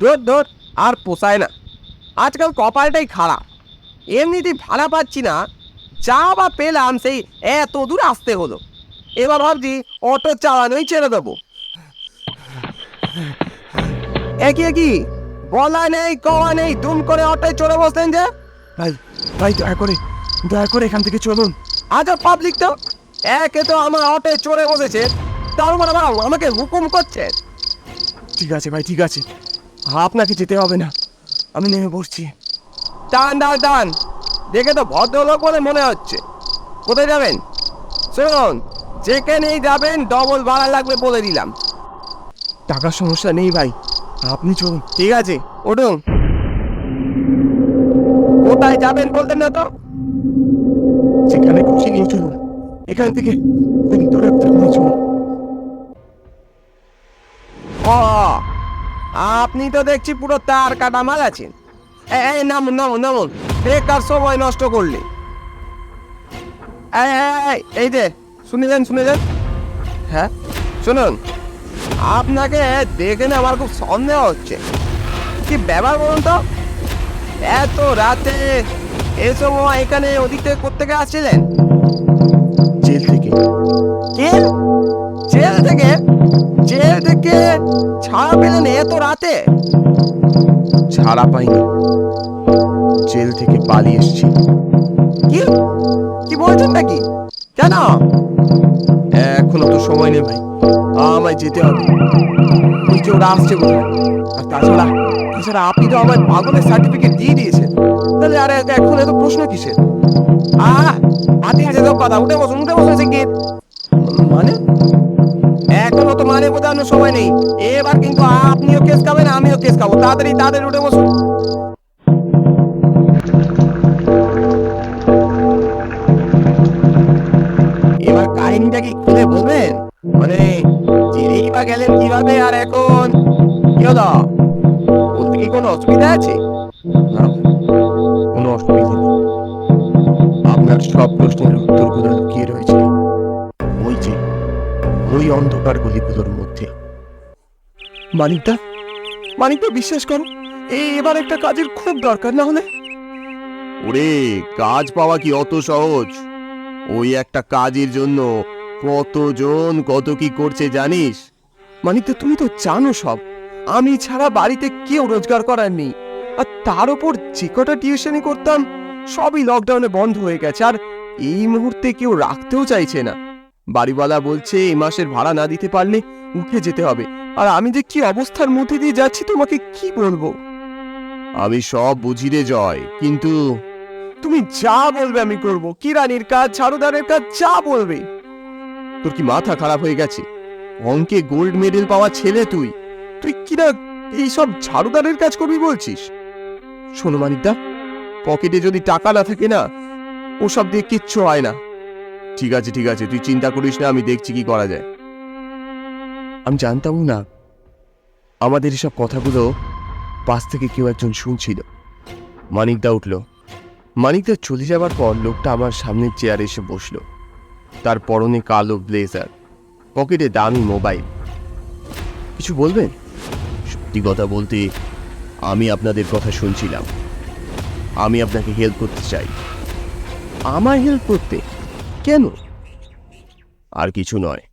ধর ধর, আর পোষায় না। আজকাল কপালটাই খারাপ, এমনিতেই ভাড়া পাচ্ছি না, যা বা পেলাম সেই এত দূর আসতে হলো। এবার ভাবছি অটো চালানোই ছেড়ে দেবো। একই একই, বলা নেই কওয়া নেই, দুম করে অটোয় চড়ে বসলেন যে। ভাই ভাই দয়া করে এখান থেকে চলুন। আচ্ছা পাবলিক তো, একে তো আমার অটোয় চড়ে বসেছে, তার উপর আবার আমাকে হুকুম করছে। ঠিক আছে ভাই, ঠিক আছে, আপনাকে যেতে হবে না, আমি নেমে পড়ছি। টান টান টান, দেখে তো ভদ্রলোক বলে মনে হচ্ছে। কোথায় যাবেন? শুনুন, যেখানেই যাবেন ডবল ভাড়া লাগবে বলে দিলাম। টাকার সমস্যা নেই ভাই, আপনি চলুন। ঠিক আছে, উঠুন। কোথায় যাবেন বলতেন না তো? যেখানে খুশি নিয়ে চলুন, এখান থেকে দূরে একটা নিয়ে চলুন। ও, আপনি তো দেখছি পুরো তার কাটা মাল আছেন। এই নামুন নামুন নামুন, বেকার সময় নষ্ট করলে। এই যে শুনেছেন শুনেছেন? হ্যাঁ শুনুন, আপনাকে দেখে না আমার খুব সন্দেহ হচ্ছে। কি ব্যাপার বলুন তো? এত রাতে এসব এখানে ওদিক থেকে কোত্থেকে আসছিলেন? জেল থেকে। কে? জেল থেকে? জেল থেকে ছাড়া পেলেন এত রাতে? ছাড়া পাইনি, জেল থেকে পালিয়ে এসেছি। কি কি বলছেন নাকি? কেন? এখনো তো সময় নেই ভাই, আমায় যেতে হবে। ওই যে ওরা আসছে বোধ হয়। আর তাছাড়া তাছাড়া আপনি তো আমার পাগলের সার্টিফিকেট দিয়ে দিয়েছেন, তাহলে আর এখন এত প্রশ্ন কিসের? হাতে আছে সব কথা, উঠে বসুন শিগগির। মানে? এখনো তো মানে বোঝানোর সময় নেই। এবার কিন্তু আপনিও কেস খাবেন, আমিও কেস খাবো। তাড়াতাড়ি তাড়াতাড়ি উঠে বসুন। এবার কাহিনীটা কি খুলে বলবেন? মানে জেলেই বা গেলেন কিভাবে, আর এখন কি হলো? বলতে কি কোনো অসুবিধা আছে? না, কোনো অসুবিধা নেই। আপনার সব প্রশ্নের উত্তরগুলো লুকিয়ে রয়েছে ওই যে ওই অন্ধকার গলিগুলোর মধ্যে। মানিকদা, মানিকদা বিশ্বাস করো, এবার একটা কাজের খুব দরকার, না হলে। ওরে, কাজ পাওয়া কি অত সহজ? ওই একটা কাজের জন্য কতজন কত কি করছে জানিস? মানিকদা তুমি তো জানো সব, আমি ছাড়া বাড়িতে কেউ রোজগার করার নেই। আর তার উপর যে কটা টিউশনি করতাম সবই লকডাউনে বন্ধ হয়ে গেছে, আর এই মুহূর্তে কেউ রাখতেও চাইছে না। বাড়িওয়ালা বলছে এই মাসের ভাড়া না দিতে পারলে উঠে যেতে হবে। আর আমি যে কি অবস্থার মধ্যে দিয়ে যাচ্ছি তোমাকে কি বলবো। আমি সব বুঝি রে জয়, কিন্তু তুমি যা বলবে আমি করব, কিরানির কাজ, ঝাড়ুদারের কাজ, যা বলবে। তোর কি মাথা খারাপ হয়ে গেছে? অঙ্কে গোল্ড মেডেল পাওয়া ছেলে তুই, তুই কিনা এইসব ঝাড়ুদারের কাজ করবি বলছিস? শোনো মানিকদা, পকেটে যদি টাকা না থাকে না, ওসব দিয়ে কিচ্ছু হয় না। ঠিক আছে ঠিক আছে, তুই চিন্তা করিস না, আমি দেখছি কি করা যায়। আমি জানতামও না আমাদের এসব কথাগুলো পাশ থেকে কেউ একজন শুনছিল। মানিকদা উঠল। মানিকদা চলে যাবার পর লোকটা আমার সামনের চেয়ারে এসে বসলো। তার পরনে কালো ব্লেজার, পকেটে দামি মোবাইল। কিছু বলবেন? সত্যি কথা বলতে, আমি আপনাদের কথা শুনছিলাম। আমি আপনাকে হেল্প করতে চাই। আমায় হেল্প করতে? কেন? আর কিছু নয়,